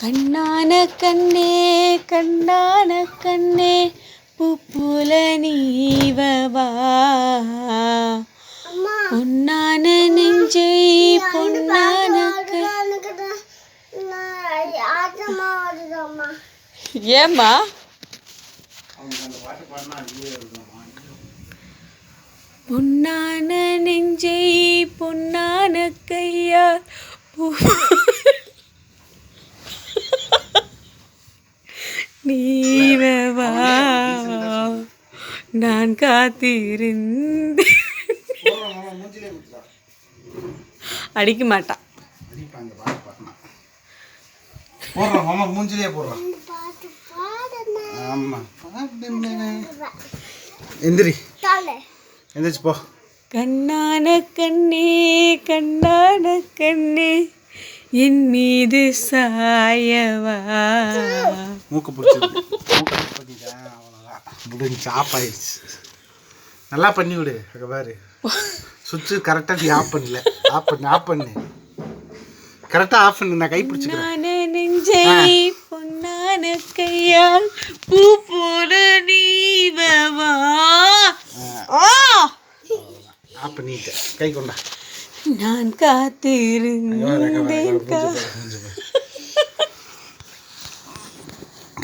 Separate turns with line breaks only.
கண்ணான கண்ணே கண்ணான கண்ணே பூப்புல நீவவா பொன்னான நெஞ்சை பொன்னான ஏம்மா பொன்னான நெஞ்சை பொன்னான கையால் நீவவா நான் காத்திருந்தேன். அடிக்க மாட்டான்.
மூஞ்சிலே போடுறான். ஆமா எந்திரி எந்திரிச்சு போ.
கண்ணான கண்ணே கண்ணான கண்ணே என் மீது சாயவா.
மூக்கு பிடிச்சிருக்கு. முடிஞ்சு ஆஃப் ஆயிடுச்சு. நல்லா பண்ணி விடு. அங்கே பாரு சுவிட்சு கரெக்டாக நீ ஆஃப் பண்ணல. ஆஃப் பண்ணு கரெக்டாக ஆஃப் பண்ணு. நான் கை பிடிச்சிக்கிறேன்.
நெஞ்சை பொன்னான கையால் பூ போல நீவவா.
ஆஃப் பண்ணிட்டேன். கை கொண்டா.
நான் காத்திருந்தேன்.